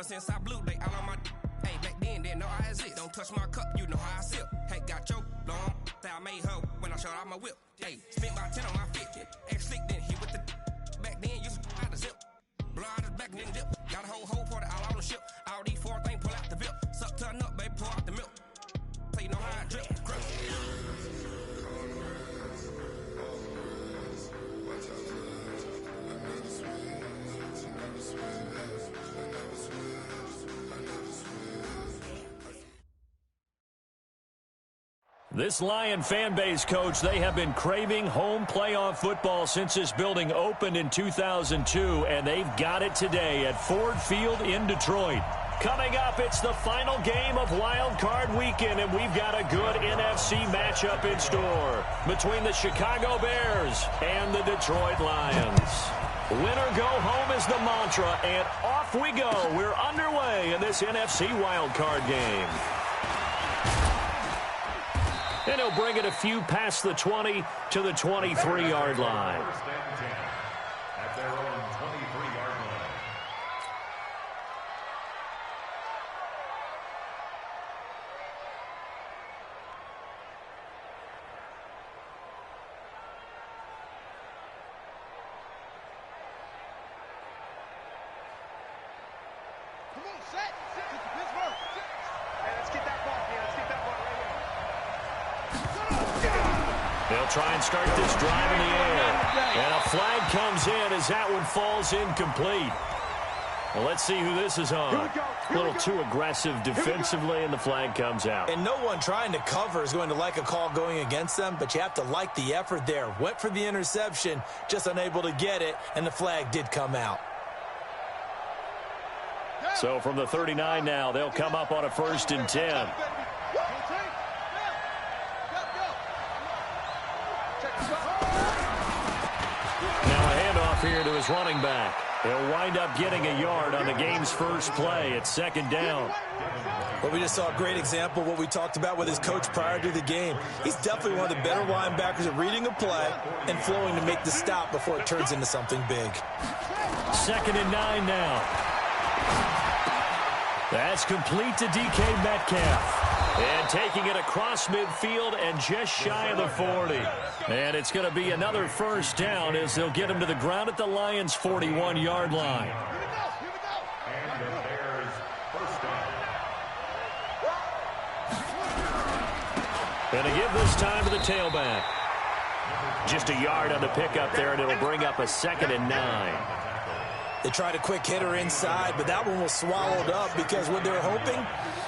Ever since I blew, they all on my hey, back then, didn't know I exist. Don't touch my cup, you know how I sip. Hey, got your long, say I made her when I showed out my whip. Hey, spent about 10 on my fit. Ex-slick, then hit with the back then, used to out the zip. Blow out his back, then dip. Got a whole party all on the ship. All these four things, pull out the whip. Suck, turn up, baby, pour out the milk. So you know how I drip, grip. This Lion fan base, Coach, they have been craving home playoff football since this building opened in 2002, and they've got it today at Ford Field in Detroit. Coming up, it's the final game of Wild Card Weekend, and we've got a good NFC matchup in store between the Chicago Bears and the Detroit Lions. Win or go home is the mantra, and off we go. We're underway in this NFC Wild Card game. And he'll bring it a few past the 20 to the 23-yard line. At their own 23-yard line. Come on, set. Pittsburgh. Hey, let's get that ball here. Let's get that ball right here. They'll try and start this drive in the air. And a flag comes in as that one falls incomplete. Well, let's see who this is on. A little too aggressive defensively, and the flag comes out. And no one trying to cover is going to like a call going against them, but you have to like the effort there. Went for the interception, just unable to get it, and the flag did come out. So from the 39 now, they'll come up on a 1st and 10. Here to his running back. He'll wind up getting a yard on the game's first play. It's 2nd down. Well, we just saw a great example of what we talked about with his coach prior to the game. He's definitely one of the better linebackers at reading a play and flowing to make the stop before it turns into something big. 2nd and 9 now. That's complete to DK Metcalf. And taking it across midfield and just shy of the 40. And it's going to be another 1st down as they'll get him to the ground at the Lions' 41-yard line. And the Bears' 1st down. And to give this time to the tailback. Just a yard on the pickup there, and it'll bring up a 2nd and 9. They tried a quick hitter inside, but that one was swallowed up because what they're hoping,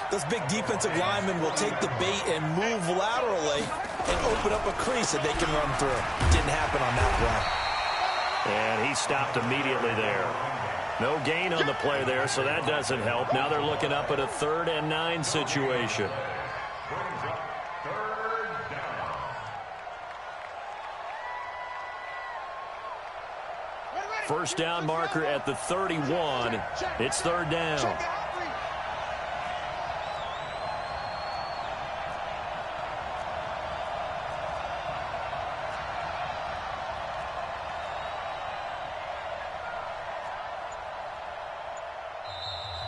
those big defensive linemen will take the bait and move laterally and open up a crease that they can run through. Didn't happen on that play. And he stopped immediately there. No gain on the play there, so that doesn't help. Now they're looking up at a 3rd and 9 situation. Brings up 3rd down. First down marker at the 31. It's 3rd down.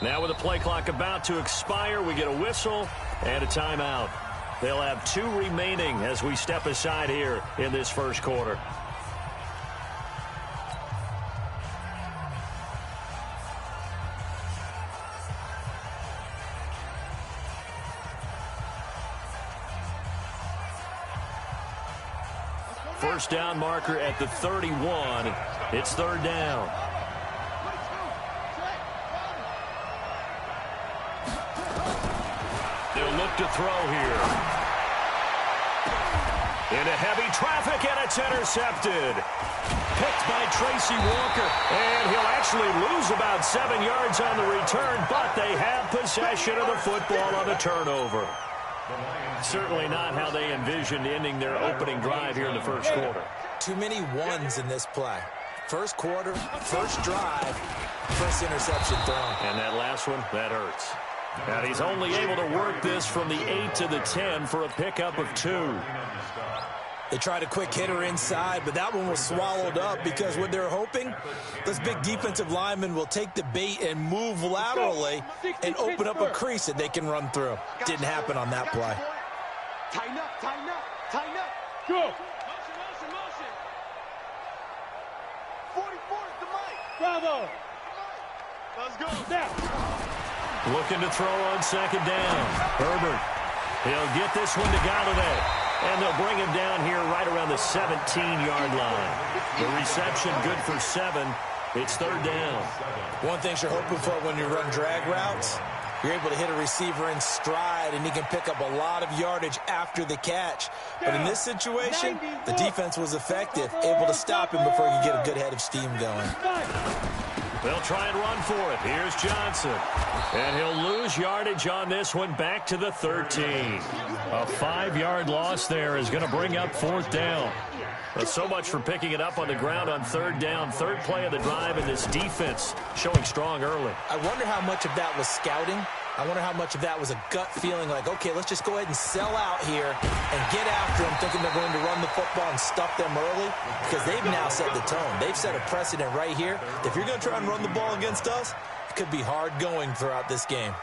Now with the play clock about to expire, we get a whistle and a timeout. They'll have 2 remaining as we step aside here in this first quarter. First down marker at the 31. It's 3rd down. They'll look to throw here. Into heavy traffic, and it's intercepted. Picked by Tracy Walker. And he'll actually lose about 7 yards on the return, but they have possession of the football on the turnover. Certainly not how they envisioned ending their opening drive here in the first quarter. Too many ones in this play. First quarter, first drive, first interception thrown. And that last one, that hurts. And he's only able to work this from the 8 to the 10 for a pickup of 2. They tried a quick hitter inside, but that one was swallowed up because what they're hoping, this big defensive lineman will take the bait and move laterally and open up a crease that they can run through. Didn't happen on that play. Tighten up, tighten up, tighten up. Go. Motion, motion, motion. 44 is the mic. Bravo. Let's go. Now. Looking to throw on second down. Herbert. He'll get this one to Galladay. And they'll bring him down here right around the 17-yard line. The reception good for 7. It's third down. One thing you're hoping for when you run drag routes, you're able to hit a receiver in stride, and he can pick up a lot of yardage after the catch. But in this situation, the defense was effective, able to stop him before he could get a good head of steam going. They'll try and run for it. Here's Johnson. And he'll lose yardage on this one back to the 13. A 5-yard loss there is going to bring up fourth down. But so much for picking it up on the ground on third down. Third play of the drive, and this defense showing strong early. I wonder how much of that was scouting. I wonder how much of that was a gut feeling like, okay, let's just go ahead and sell out here and get after them, thinking they're going to run the football and stuff them early, because they've now set the tone. They've set a precedent right here. If you're going to try and run the ball against us, it could be hard going throughout this game.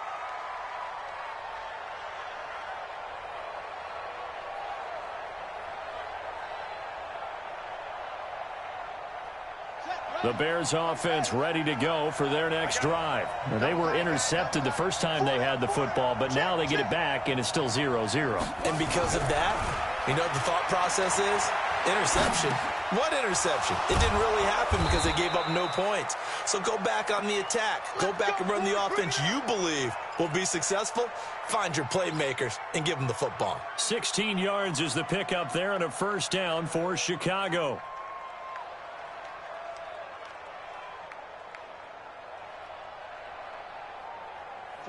The Bears offense ready to go for their next drive. Now, they were intercepted the first time they had the football, but now they get it back, and it's still 0-0. And because of that, you know what the thought process is? Interception. What interception? It didn't really happen because they gave up no points. So go back on the attack. Go back and run the offense you believe will be successful. Find your playmakers and give them the football. 16 yards is the pickup there, and a first down for Chicago.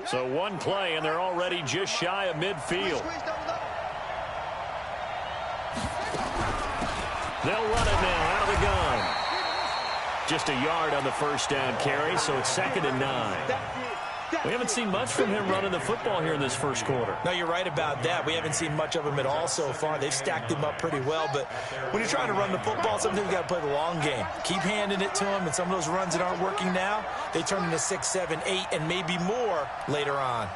So one play, and they're already just shy of midfield. They'll run it now out of the gun. Just a yard on the first down carry, so it's 2nd and 9. We haven't seen much from him running the football here in this first quarter. No, you're right about that. We haven't seen much of him at all so far. They've stacked him up pretty well, but when you're trying to run the football, sometimes you got to play the long game. Keep handing it to him, and some of those runs that aren't working now, they turn into 6, 7, 8, and maybe more later on.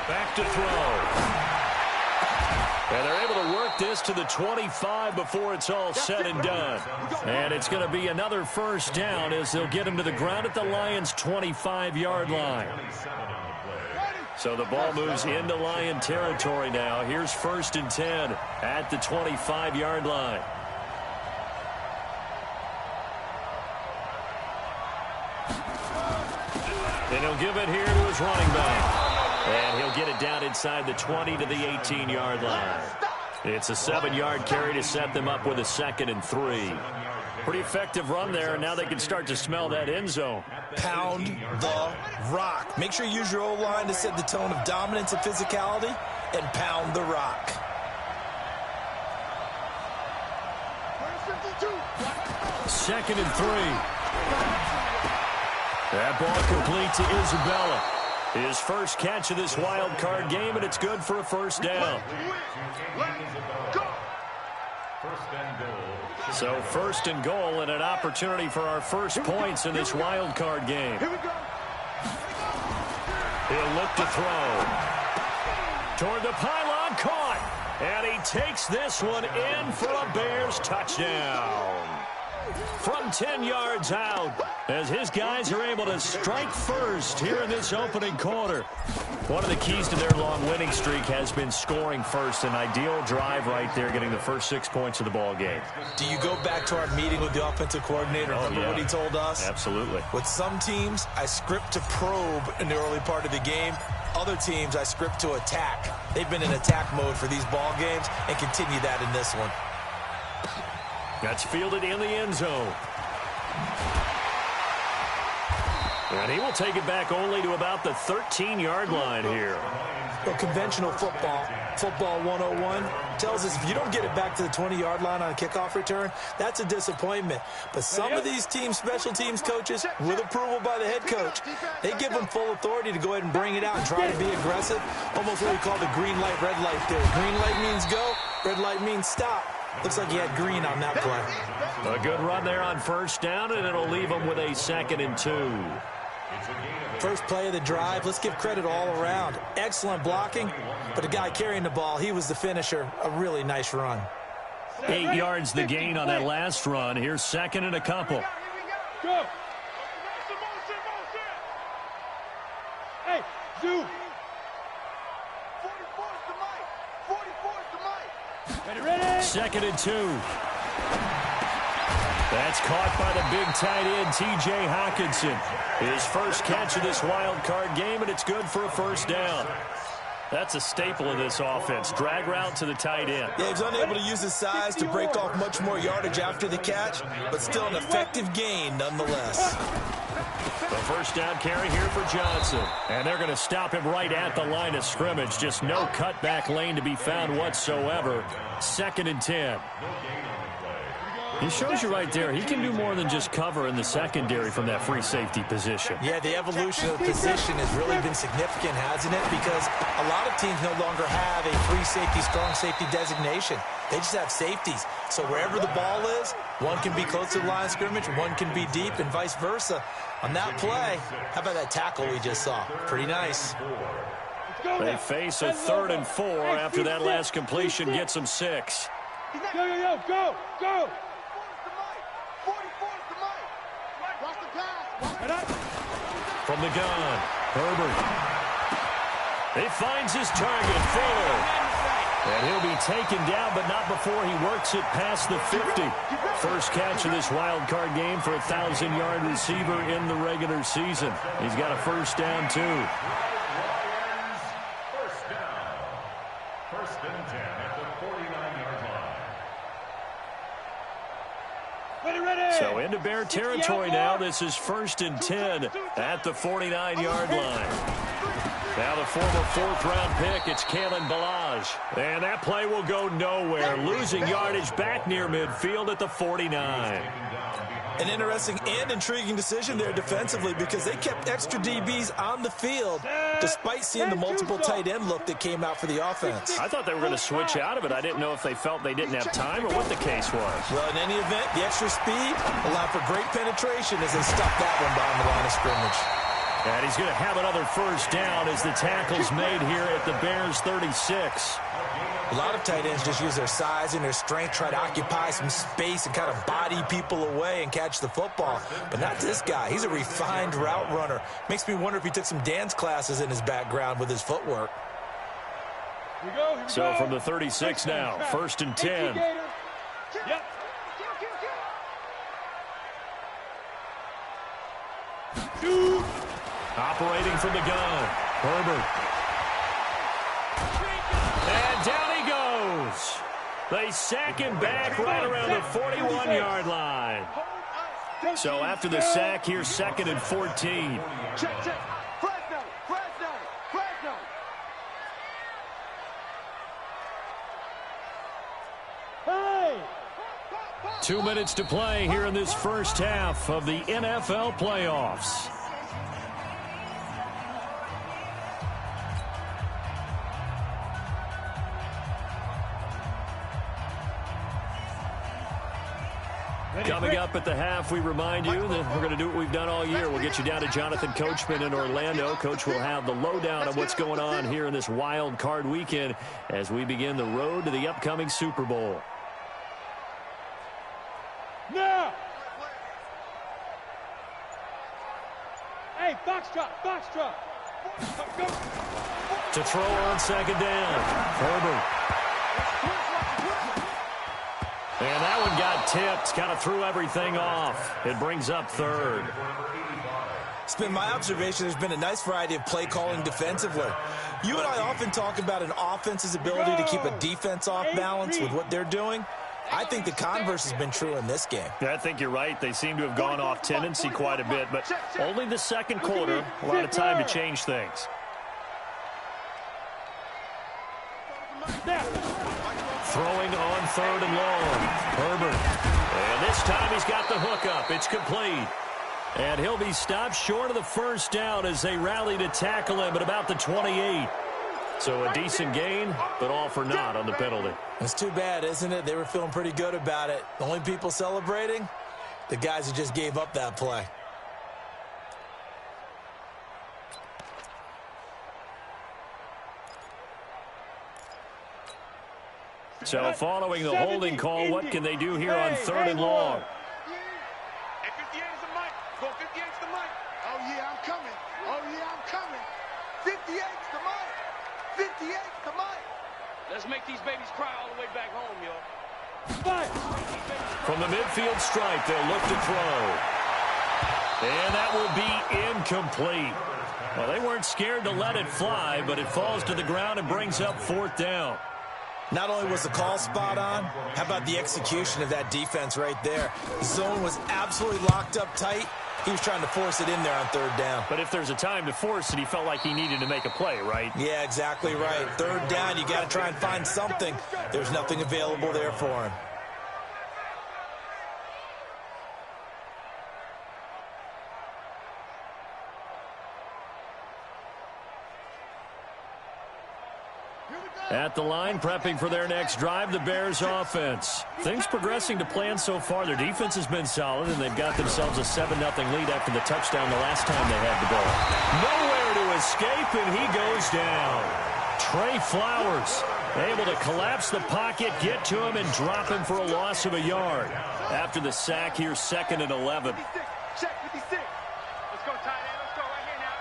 Back to throw. And they're able to work this to the 25 before it's all said and done. And it's going to be another first down as they'll get him to the ground at the Lions' 25-yard line. So the ball moves into Lion territory now. Here's 1st and 10 at the 25-yard line. And he'll give it here to his running back. And he'll get it down inside the 20 to the 18-yard line. It's a 7-yard carry to set them up with a 2nd and 3. Pretty effective run there, and now they can start to smell that end zone. Pound the rock. Make sure you use your O-line to set the tone of dominance and physicality, and pound the rock. 2nd and 3. That ball complete to Isabella. His first catch of this wild card game, and it's good for a first down. So 1st and goal, and an opportunity for our first points in this wild card game. He'll look to throw. Toward the pylon, caught. And he takes this one in for a Bears touchdown. From 10 yards out, as his guys are able to strike first here in this opening quarter. One of the keys to their long winning streak has been scoring first. An ideal drive right there, getting the first 6 points of the ball game. Do you go back to our meeting with the offensive coordinator? Remember what he told us? Absolutely. With some teams, I script to probe in the early part of the game. Other teams, I script to attack. They've been in attack mode for these ball games and continue that in this one. That's fielded in the end zone. And he will take it back only to about the 13-yard line here. Well, conventional football 101, tells us if you don't get it back to the 20-yard line on a kickoff return, that's a disappointment. But some of these teams, special teams coaches, with approval by the head coach, they give them full authority to go ahead and bring it out and try to be aggressive, almost what we call the green light, red light theory. Green light means go, red light means stop. Looks like he had green on that play. A good run there on first down, and it'll leave them with a 2nd and 2. First play of the drive, let's give credit all around. Excellent blocking, but the guy carrying the ball, he was the finisher. A really nice run. 8 yards the gain on that last run. Here's 2nd and a couple. Go. Hey, zoom. 44's the mic. 44's the mic. Ready? 2nd and 2. That's caught by the big tight end, T.J. Hockenson. His first catch of this wild card game, and it's good for a first down. That's a staple of this offense. Drag route to the tight end. Yeah, he's unable to use his size to break off much more yardage after the catch, but still an effective gain nonetheless. The first down carry here for Johnson. And they're going to stop him right at the line of scrimmage. Just no cutback lane to be found whatsoever. 2nd and 10. He shows you right there, he can do more than just cover in the secondary from that free safety position. Yeah, the evolution of the position has really been significant, hasn't it? Because a lot of teams no longer have a free safety, strong safety designation. They just have safeties. So wherever the ball is, one can be close to the line of scrimmage, one can be deep, and vice versa. On that play, how about that tackle we just saw? Pretty nice. They face a 3rd and 4 after that last completion gets them 6. Go. From the gun, Herbert. He finds his target, Fuller. And he'll be taken down, but not before he works it past the 50. First catch of this wild card game for a 1,000-yard receiver in the regular season. He's got a first down, too. First down. 1st and 10 at the 49-yard line. Ready. So into Bear territory now. This is 1st and 10 at the 49-yard line. Now the former 4th-round pick, it's Kalen Ballage. And that play will go nowhere. Losing yardage back near midfield at the 49. An interesting and intriguing decision there defensively because they kept extra DBs on the field despite seeing the multiple tight end look that came out for the offense. I thought they were going to switch out of it. I didn't know if they felt they didn't have time or what the case was. Well, in any event, the extra speed allowed for great penetration as they stuck that one behind the line of scrimmage. And he's going to have another first down as the tackle's made here at the Bears' 36. A lot of tight ends just use their size and their strength, try to occupy some space and kind of body people away and catch the football. But not this guy. He's a refined route runner. Makes me wonder if he took some dance classes in his background with his footwork. So from the 36 now, 1st and 10. Yep. Operating from the gun, Herbert. And down he goes. They sack him back right around the 41-yard line. So after the sack, here's 2nd and 14. Check. Fresno. 2 minutes to play here in this first half of the NFL playoffs. Coming up at the half, we remind you that we're going to do what we've done all year. We'll get you down to Jonathan Coachman in Orlando. Coach will have the lowdown of what's going on here in this wild card weekend as we begin the road to the upcoming Super Bowl. Now! Hey, foxtrot! Go! To throw on 2nd down, Herbert. And that one got tipped, kind of threw everything off. It brings up 3rd. It's been my observation there's been a nice variety of play calling defensively. You and I often talk about an offense's ability to keep a defense off balance with what they're doing. I think the converse has been true in this game. Yeah, I think you're right. They seem to have gone off tendency quite a bit, but only the second quarter, a lot of time to change things. Throwing on 3rd and long. Herbert. And this time he's got the hook up. It's complete. And he'll be stopped short of the first down as they rally to tackle him at about the 28. So a decent gain, but all for naught on the penalty. It's too bad, isn't it? They were feeling pretty good about it. The only people celebrating, the guys who just gave up that play. So following the holding call, what can they do here on 3rd and long? Hey, 58's the mic. Go 58's the mic. Oh, yeah, I'm coming. Oh, yeah, I'm coming. 58's the mic. 58's the mic. Let's make these babies cry all the way back home, y'all. From the midfield stripe, they'll look to throw. And that will be incomplete. Well, they weren't scared to let it fly, but it falls to the ground and brings up 4th down. Not only was the call spot on, how about the execution of that defense right there? The zone was absolutely locked up tight. He was trying to force it in there on 3rd down. But if there's a time to force it, he felt like he needed to make a play, right? Yeah, exactly right. 3rd down, you got to try and find something. There's nothing available there for him. At the line, prepping for their next drive, the Bears offense. Things progressing to plan so far. Their defense has been solid, and they've got themselves a 7-0 lead after the touchdown the last time they had the ball. Nowhere to escape, and he goes down. Trey Flowers able to collapse the pocket, get to him, and drop him for a loss of a yard. After the sack here, 2nd and 11. Check 56. Let's go, tight end. Let's go right here now.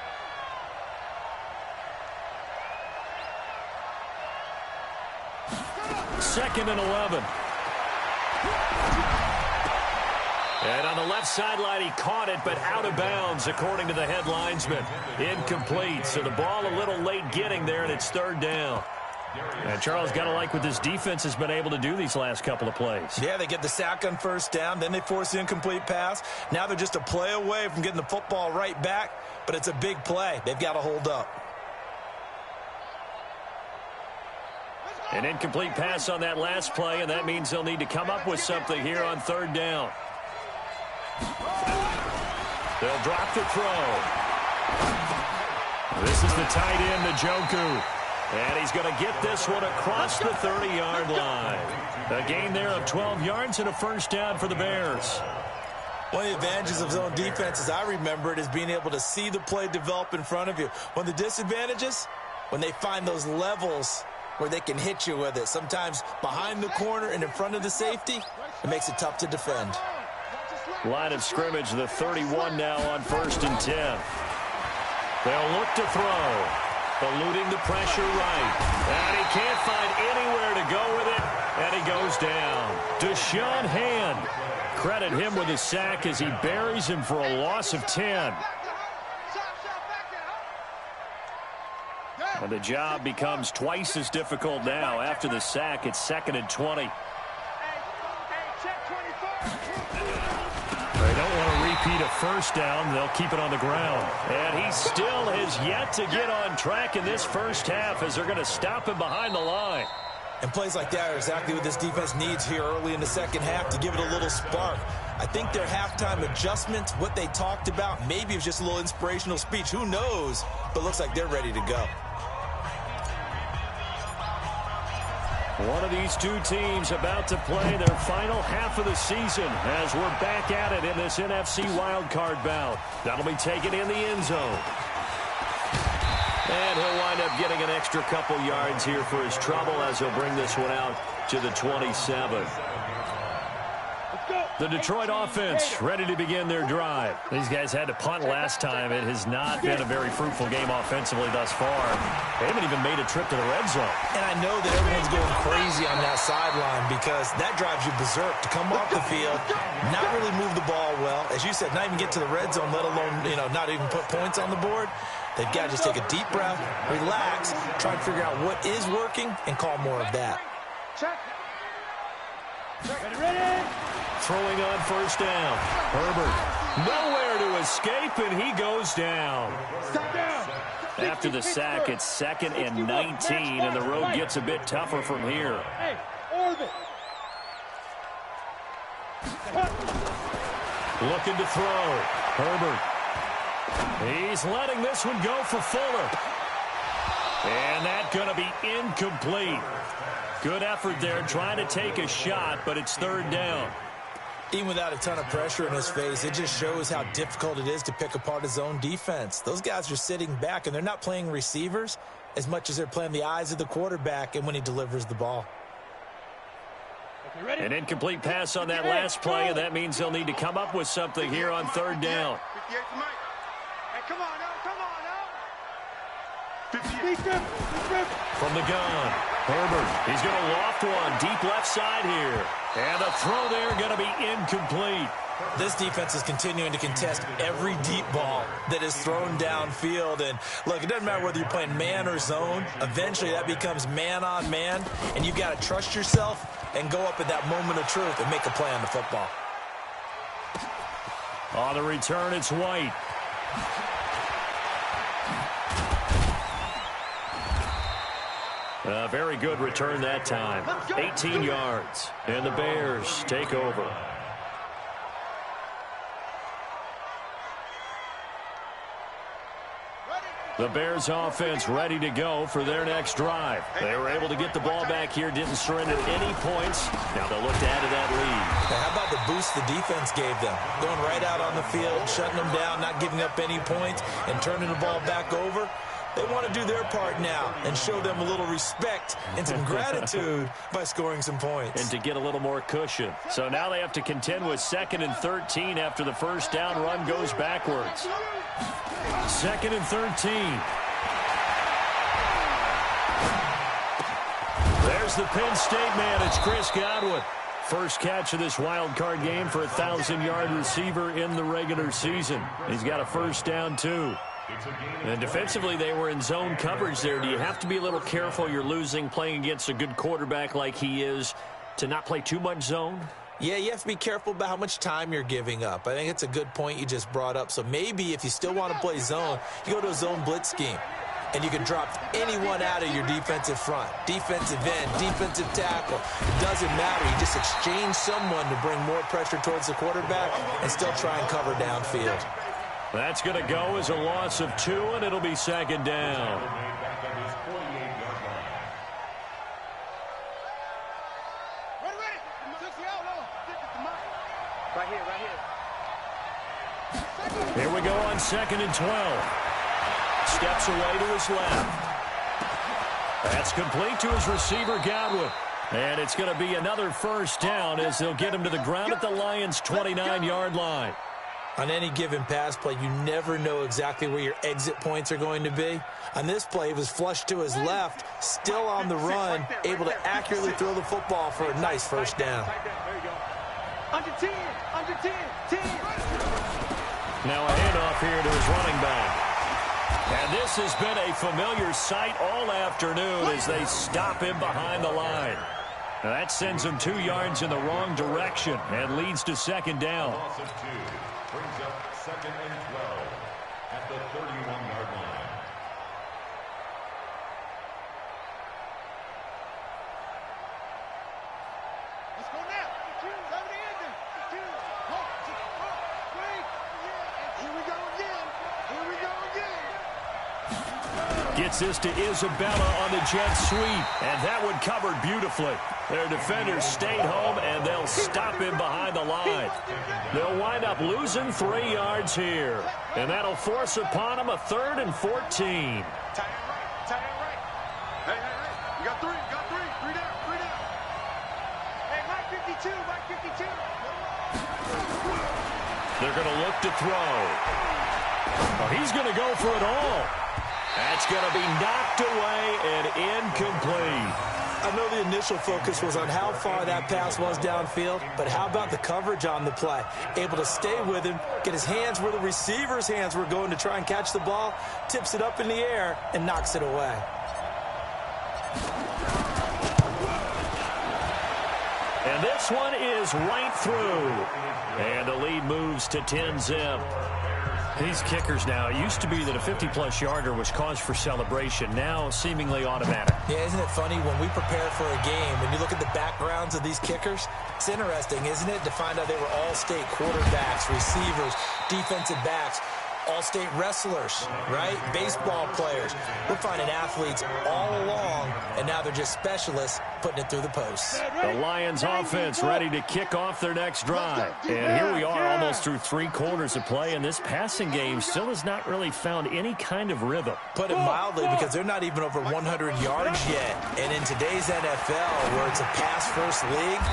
Second and 11. And on the left sideline, he caught it, but out of bounds, according to the head linesman. Incomplete, so the ball a little late getting there, and it's 3rd down. And Charles, got to like what this defense has been able to do these last couple of plays. Yeah, they get the sack on 1st down, then they force the incomplete pass. Now they're just a play away from getting the football right back, but it's a big play. They've got to hold up. An incomplete pass on that last play, and that means they'll need to come up with something here on 3rd down. They'll drop the throw. This is the tight end, Njoku. And he's going to get this one across the 30-yard line. A gain there of 12 yards and a 1st down for the Bears. One of the advantages of zone defense, as I remember it, is being able to see the play develop in front of you. One of the disadvantages, when they find those levels where they can hit you with it. Sometimes behind the corner and in front of the safety, it makes it tough to defend. Line of scrimmage, the 31 now on 1st and 10. They'll look to throw. Eluding the pressure right. And he can't find anywhere to go with it. And he goes down. Deshaun Hand. Credit him with a sack as he buries him for a loss of 10. And the job becomes twice as difficult now. After the sack, it's 2nd and 20. They don't want to repeat a 1st down. They'll keep it on the ground. And he still has yet to get on track in this 1st half as they're going to stop him behind the line. And plays like that are exactly what this defense needs here early in the 2nd half to give it a little spark. I think their halftime adjustments, what they talked about, maybe it was just a little inspirational speech. Who knows? But it looks like they're ready to go. One of these two teams about to play their final half of the season as we're back at it in this NFC wildcard bout. That'll be taken in the end zone. And he'll wind up getting an extra couple yards here for his trouble as he'll bring this one out to the 27. The Detroit offense ready to begin their drive. These guys had to punt last time. It has not been a very fruitful game offensively thus far. They haven't even made a trip to the red zone. And I know that everyone's going crazy on that sideline because that drives you berserk to come off the field, not really move the ball well. As you said, not even get to the red zone, let alone, not even put points on the board. They've got to just take a deep breath, relax, try and figure out what is working, and call more of that. Ready? Throwing on 1st down. Herbert Nowhere to escape, and he goes down. After the sack, it's 2nd and 19, and the road gets a bit tougher from here. Hey, orbit. Looking to throw. Herbert. He's letting this one go for Fuller. And that's going to be incomplete. Good effort there, trying to take a shot, but it's 3rd down. Even without a ton of pressure in his face, it just shows how difficult it is to pick apart his own defense. Those guys are sitting back, and they're not playing receivers as much as they're playing the eyes of the quarterback and when he delivers the ball. Okay, An incomplete pass on that last play, and that means they'll need to come up with something here on 3rd down. 58 to Mike. Hey, come on now, come on now. From the gun, Herbert. He's going to loft one deep left side here. And the throw there going to be incomplete. This defense is continuing to contest every deep ball that is thrown downfield. And, look, it doesn't matter whether you're playing man or zone. Eventually that becomes man on man, and you've got to trust yourself and go up at that moment of truth and make a play on the football. On the return, it's White. A very good return that time. 18 yards. And the Bears take over. The Bears offense ready to go for their next drive. They were able to get the ball back here, didn't surrender any points. Now they'll look to add to that lead. Now, how about the boost the defense gave them? Going right out on the field, shutting them down, not giving up any points, and turning the ball back over. They want to do their part now and show them a little respect and some gratitude by scoring some points. And to get a little more cushion. So now they have to contend with 2nd and 13 after the first down run goes backwards. 2nd and 13. There's the Penn State man. It's Chris Godwin. First catch of this wild card game for a 1,000-yard receiver in the regular season. He's got a first down, too. And defensively, they were in zone coverage there. Do you have to be a little careful you're losing playing against a good quarterback like he is to not play too much zone? Yeah, you have to be careful about how much time you're giving up. I think it's a good point you just brought up. So maybe if you still want to play zone, you go to a zone blitz scheme. And you can drop anyone out of your defensive front. Defensive end, defensive tackle. It doesn't matter. You just exchange someone to bring more pressure towards the quarterback and still try and cover downfield. That's going to go as a loss of 2, and it'll be 2nd down. Here we go on 2nd and 12. Steps away to his left. That's complete to his receiver, Godwin. And it's going to be another first down as they'll get him to the ground at the Lions' 29-yard line. On any given pass play, you never know exactly where your exit points are going to be. On this play, he was flushed to his left, still on the run, able to accurately throw the football for a nice first down. Under 10, under 10, 10. Now a handoff here to his running back. And this has been a familiar sight all afternoon as they stop him behind the line. Now that sends him 2 yards in the wrong direction and leads to 2nd down. Loss of 2 brings up 2nd and 12 at the 31-yard line. Let's go now. Here we go again. Here we go again. Gets this to Isabella on the jet sweep. And that one covered beautifully. Their defenders stayed home, and they'll stop him behind the line. They'll wind up losing 3 yards here. And that'll force upon them a 3rd and 14. Tie it right. Tie it right. Hey, hey, hey. You got 3. You got 3. 3 down. 3 down. Hey, Mike 52. Mike 52. They're going to look to throw. Oh, he's going to go for it all. That's going to be knocked away and incomplete. I know the initial focus was on how far that pass was downfield, but how about the coverage on the play? Able to stay with him, get his hands where the receiver's hands were going to try and catch the ball, tips it up in the air, and knocks it away. And And this one is right through. And the lead moves to 10-zip. These kickers now, it used to be that a 50-plus yarder was cause for celebration. Now, seemingly automatic. Yeah, isn't it funny? When we prepare for a game, when you look at the backgrounds of these kickers, it's interesting, isn't it, to find out they were all-state quarterbacks, receivers, defensive backs, all-state wrestlers, right? Baseball players. We're finding athletes all along, and now they're just specialists putting it through the posts. The Lions offense ready to kick off their next drive. And here we are almost through 3 quarters of play, and this passing game still has not really found any kind of rhythm. Put it mildly, because they're not even over 100 yards yet. And in today's NFL, where it's a pass-first league,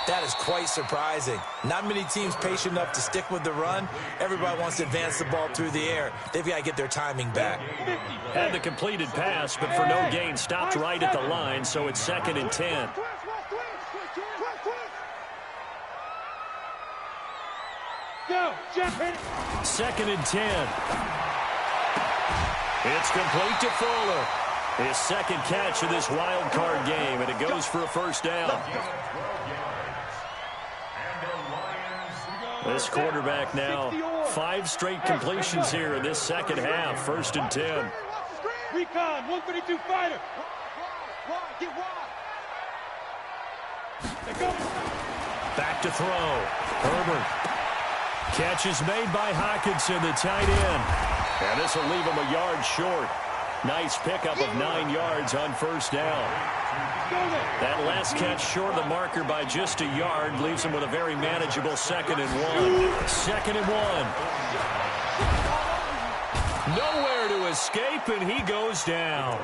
that is quite surprising. Not many teams patient enough to stick with the run. Everybody wants to advance the ball through the air. They've got to get their timing back. Had the completed pass, but for no gain, stopped right at the line, so it's 2nd and 10. Go, Jeff, hit it. 2nd and 10. It's complete to Fuller. His second catch of this wild card game, and it goes for a first down. This quarterback now, 5 straight completions here in this second half. 1st and 10. Recon, 132 fighter. Get wide. Back to throw. Herbert. Catch is made by Hockenson, the tight end. And this will leave him a yard short. Nice pickup of 9 yards on first down. That last catch short of the marker by just a yard leaves him with a very manageable 2nd and 1. 2nd and 1. Nowhere to escape, and he goes down.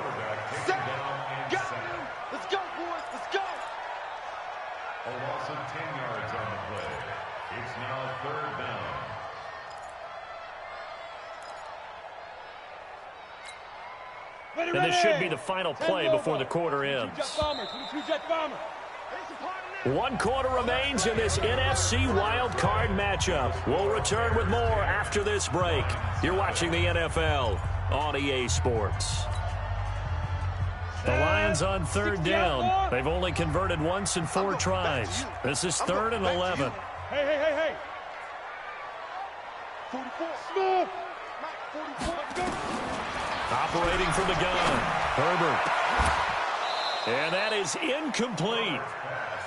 Let's go, boys. Let's go. A loss of 10 yards on the play. It's now 3rd down. And this should be the final play before the quarter ends. 1 quarter remains in this NFC Wild Card matchup. We'll return with more after this break. You're watching the NFL on EA Sports. The Lions on 3rd down. They've only converted once in 4 tries. This is 3rd and 11. Hey. 44. Smooth. 44. Let's go. Operating from the gun, Herbert. And that is incomplete.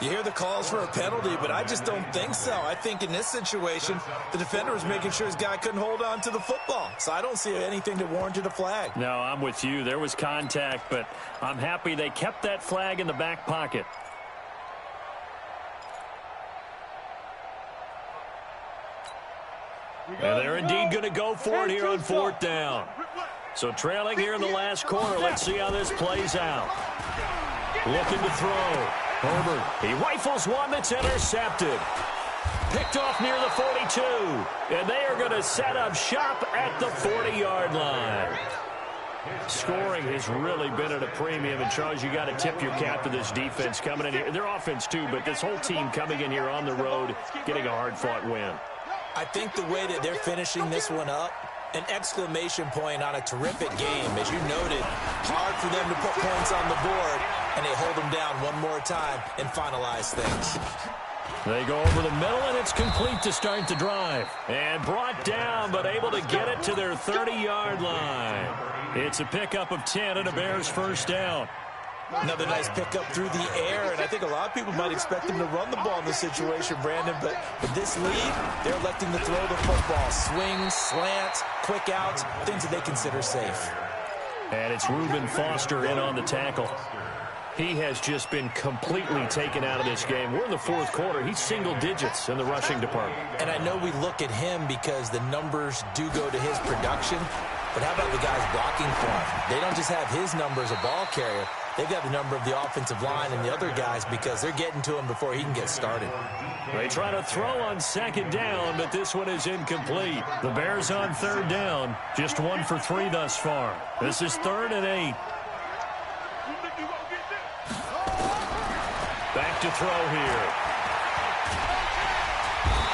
You hear the calls for a penalty, but I just don't think so. I think in this situation, the defender was making sure his guy couldn't hold on to the football. So I don't see anything that warranted a flag. No, I'm with you. There was contact, but I'm happy they kept that flag in the back pocket. And they're indeed going to go for it here on 4th down. So trailing here in the last quarter. Let's see how this plays out. Looking to throw. Herbert. He rifles one that's intercepted. Picked off near the 42. And they are going to set up shop at the 40-yard line. Scoring has really been at a premium. And, Charles, you got to tip your cap to this defense coming in here. Their offense, too, but this whole team coming in here on the road, getting a hard-fought win. I think the way that they're finishing this one up, an exclamation point on a terrific game. As you noted, hard for them to put points on the board, and they hold them down one more time and finalize things. They go over the middle, and it's complete to start the drive. And brought down, but able to get it to their 30-yard line. It's a pickup of 10 and a Bears first down. Another nice pickup through the air, and I think a lot of people might expect them to run the ball in this situation, Brandon, but with this lead, they're electing to throw the football. Swings, slants, quick outs, things that they consider safe. And it's Reuben Foster in on the tackle. He has just been completely taken out of this game. We're in the 4th quarter. He's single digits in the rushing department. And I know we look at him because the numbers do go to his production, but how about the guys blocking for him? They don't just have his number as a ball carrier. They've got the number of the offensive line and the other guys because they're getting to him before he can get started. They try to throw on 2nd down, but this one is incomplete. The Bears on 3rd down, just 1 for 3 thus far. This is 3rd and 8. Back to throw here.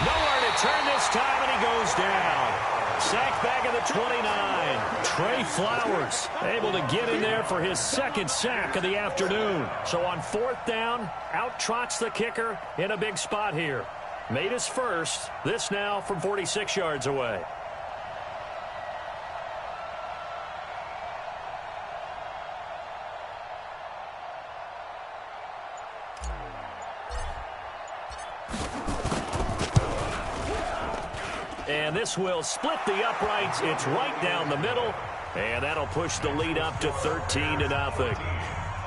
Nowhere to turn this time, and he goes down. Sack back at the 29. Trey Flowers able to get in there for his second sack of the afternoon. So on 4th down, out trots the kicker in a big spot here. Made his first. This now from 46 yards away. And this will split the uprights. It's right down the middle. And that'll push the lead up to 13-0.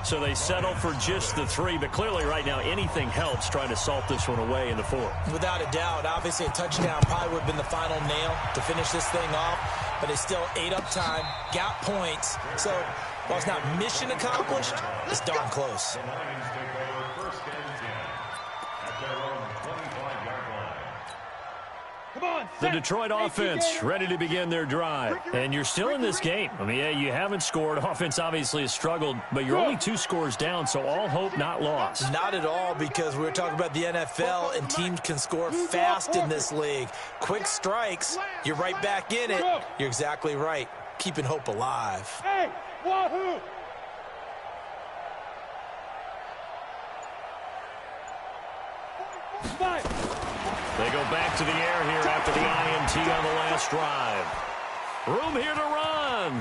So they settle for just the 3. But clearly right now anything helps trying to salt this one away in the 4th. Without a doubt. Obviously a touchdown probably would have been the final nail to finish this thing off. But it's still ate up time. Got points. So while it's not mission accomplished, it's darn close. The Lions take over 1st and 10 at their own 25-yard line. Come on, The Detroit offense ready to begin their drive. And you're still in this game. I mean, yeah, you haven't scored. Offense obviously has struggled, but you're only 2 scores down, so all hope not lost. Not at all, because we were talking about the NFL, and teams can score fast in this league. Quick strikes, you're right back in it. You're exactly right. Keeping hope alive. Hey, wahoo! They go back to the air here after the INT on the last drive. Room here to run.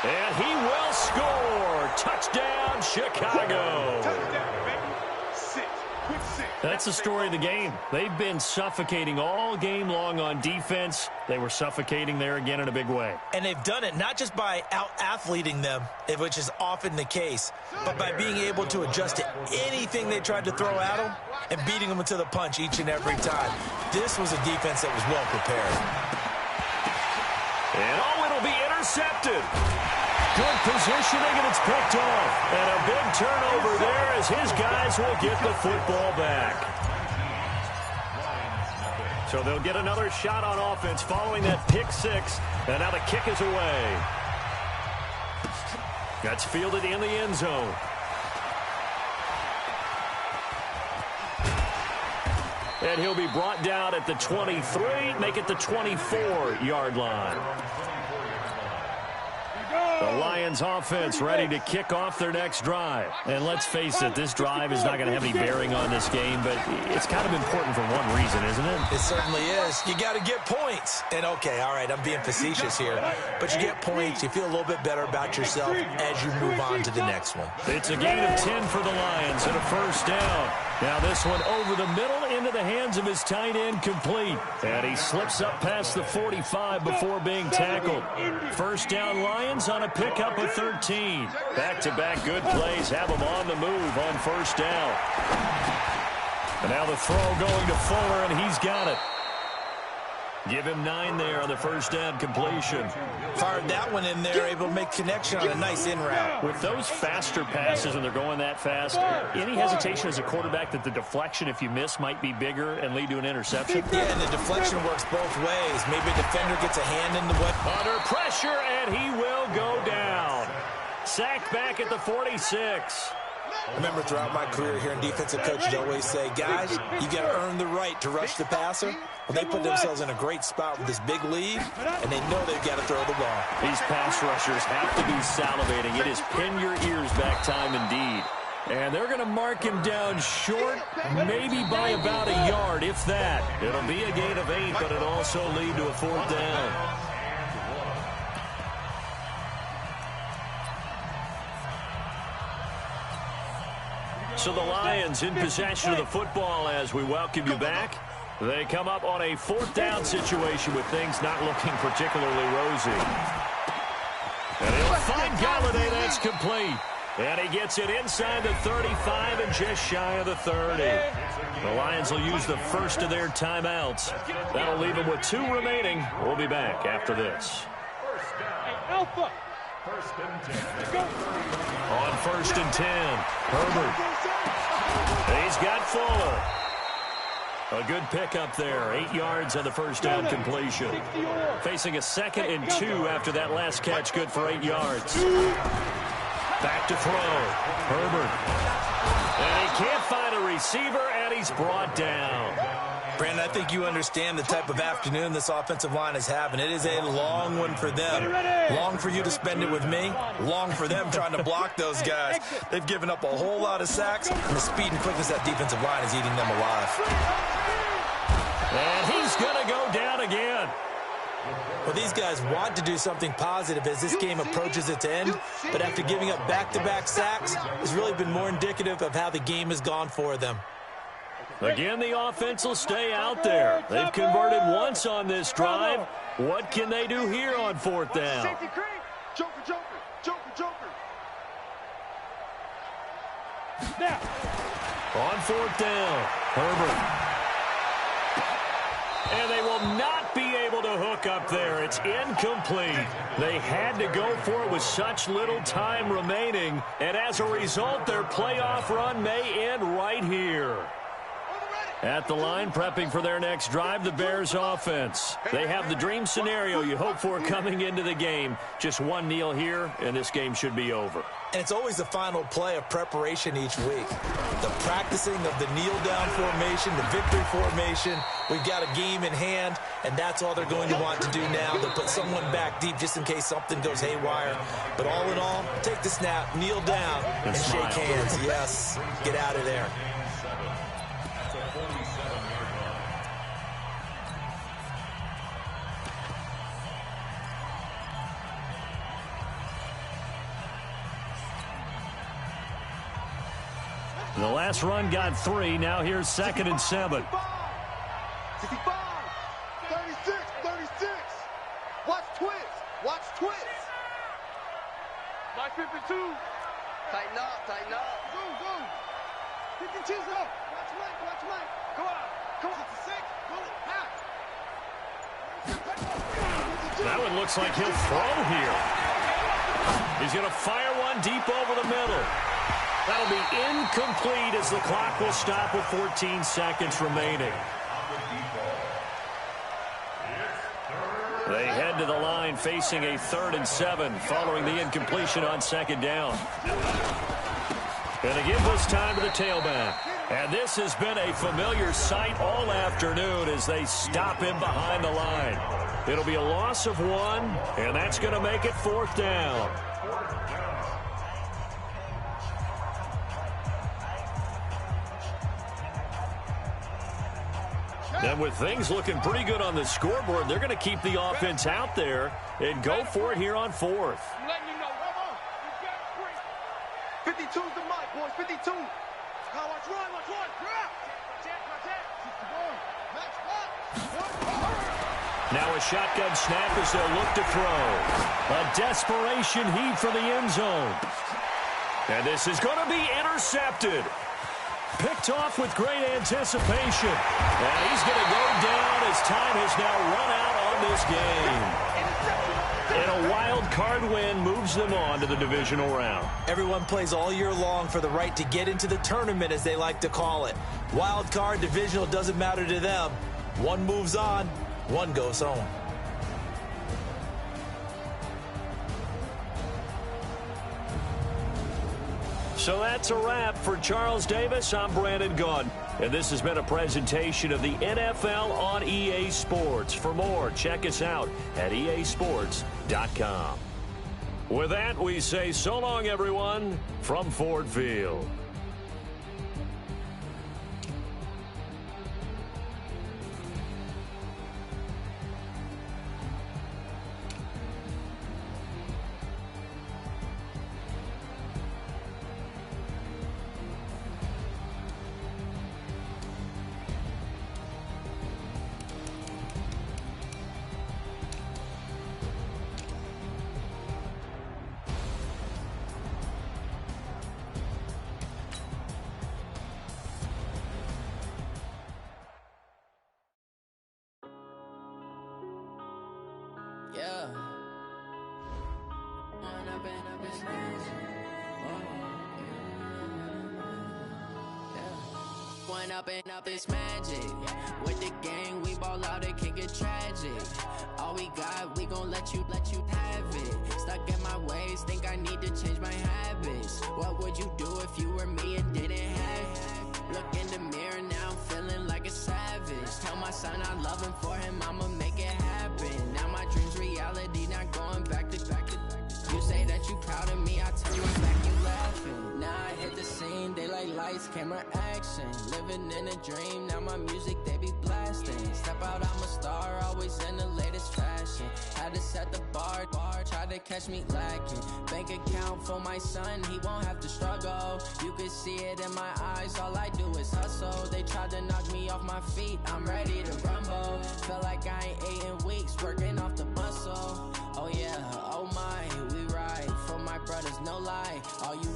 And he will score. Touchdown, Chicago. Touchdown, baby. 6. Quick 6. That's the story of the game. They've been suffocating all game long on defense. They were suffocating there again in a big way. And they've done it not just by out-athleting them, which is often the case, but by being able to adjust to anything they tried to throw at them and beating them to the punch each and every time. This was a defense that was well prepared. And it'll be intercepted. Good positioning, and it's picked off. And a big turnover there as his guys will get the football back. So they'll get another shot on offense following that pick 6. And now the kick is away. That's fielded in the end zone. And he'll be brought down at the 23, make it the 24-yard line. The Lions offense ready to kick off their next drive. And let's face it, this drive is not going to have any bearing on this game, but it's kind of important for one reason, isn't it? It certainly is. You got to get points. And okay, all right, I'm being facetious here, but you get points, you feel a little bit better about yourself as you move on to the next one. It's a gain of 10 for the Lions and a 1st down. Now this one over the middle into the hands of his tight end, complete. And he slips up past the 45 before being tackled. 1st down Lions on a pickup of 13. Back-to-back good plays have him on the move on 1st down. And now the throw going to Fuller, and he's got it. Give him 9 there on the 1st down completion. Fired that one in there, able to make connection on a nice in route. With those faster passes and they're going that fast, any hesitation as a quarterback that the deflection, if you miss, might be bigger and lead to an interception? Yeah, and the deflection works both ways. Maybe a defender gets a hand in the way. Under pressure, and he will go down. Sacked back at the 46. I remember throughout my career here in defensive coaches always say, guys, you got to earn the right to rush the passer. Well, they put themselves in a great spot with this big lead, and they know they've got to throw the ball. These pass rushers have to be salivating. It is pin your ears back time indeed. And they're going to mark him down short, maybe by about a yard, if that. It'll be a gain of 8, but it'll also lead to a 4th down. So the Lions in possession of the football as we welcome you back. They come up on a 4th down situation with things not looking particularly rosy. And he'll find Galladay. That's complete. And he gets it inside the 35 and just shy of the 30. The Lions will use the first of their timeouts. That'll leave them with 2 remaining. We'll be back after this. Alpha. On 1st and 10, Herbert. He's got Fuller. A good pickup there. 8 yards on the 1st down completion. Facing a 2nd and 2 after that last catch, good for 8 yards. Back to throw. Herbert. And he can't find a receiver, and he's brought down. Brandon, I think you understand the type of afternoon this offensive line is having. It is a long one for them. Long for you to spend it with me. Long for them trying to block those guys. They've given up a whole lot of sacks, and the speed and quickness of that defensive line is eating them alive. And he's going to go down again. Well, these guys want to do something positive as this game approaches its end, but after giving up back-to-back sacks, it's really been more indicative of how the game has gone for them. Again, the offense will stay out there. They've converted once on this drive. What can they do here on 4th down? Safety cream. Joker, Joker, Joker, Joker. Now. On 4th down, Herbert. And they will not be able to hook up there. It's incomplete. They had to go for it with such little time remaining. And as a result, their playoff run may end right here. At the line, prepping for their next drive, the Bears offense. They have the dream scenario you hope for coming into the game. Just one kneel here, and this game should be over. And it's always the final play of preparation each week. The practicing of the kneel-down formation, the victory formation. We've got a game in hand, and that's all they're going to want to do now. They'll put someone back deep just in case something goes haywire. But all in all, take the snap, kneel down, and shake hands. Yes, get out of there. The last run got 3. Now here's 2nd and 7. 65, 36, 36. Watch twist. Watch twist. My 52. Tighten up, tighten up. Go, go. 52's up. Watch Mike, watch Mike. Go out. Come on. 66. Bullet. Half. That one looks like he'll throw here. He's going to fire one deep over the middle. That'll be incomplete as the clock will stop with 14 seconds remaining. They head to the line facing a 3rd and 7 following the incompletion on 2nd down. Going to give this time to the tailback. And this has been a familiar sight all afternoon as they stop him behind the line. It'll be a loss of 1, and that's going to make it 4th down. And with things looking pretty good on the scoreboard, they're going to keep the offense out there and go for it here on 4th. I'm letting you know. 52's the mic, boys. 52. Now watch one, watch one. Now a shotgun snap as they'll look to throw. A desperation heave for the end zone. And this is going to be intercepted. Picked off with great anticipation. And he's going to go down as time has now run out on this game. And a wild card win moves them on to the divisional round. Everyone plays all year long for the right to get into the tournament, as they like to call it. Wild card, divisional, doesn't matter to them. One moves on, one goes home. So that's a wrap. For Charles Davis, I'm Brandon Gunn. And this has been a presentation of the NFL on EA Sports. For more, check us out at easports.com. With that, we say so long, everyone, from Ford Field. Yeah. One up and up is magic. With the gang, we ball out, it can get tragic. All we got, we gon' let you have it. Stuck in my ways, think I need to change my habits. What would you do if you were me and didn't have it? Look in the mirror, now I'm feeling like a savage. Tell my son, I love him, for him, I'ma make it happen. Now my dream's reality, not going back to back to back. You say that you proud of me, I turn my back, you laughing. Now I hit the scene, daylight lights, camera action. Living in a dream, now my music, they be blasting. Step out, I'm a star, always in the latest fashion. Had to set the bar, try to catch me lacking. Bank account for my son, he won't have to struggle. You can see it in my eyes, all I do is hustle. They tried to knock me off my feet, I'm ready to rumble. Felt like I ain't ate in weeks, working off the muscle. Oh yeah, oh my, we ride for my brothers, no lie. All you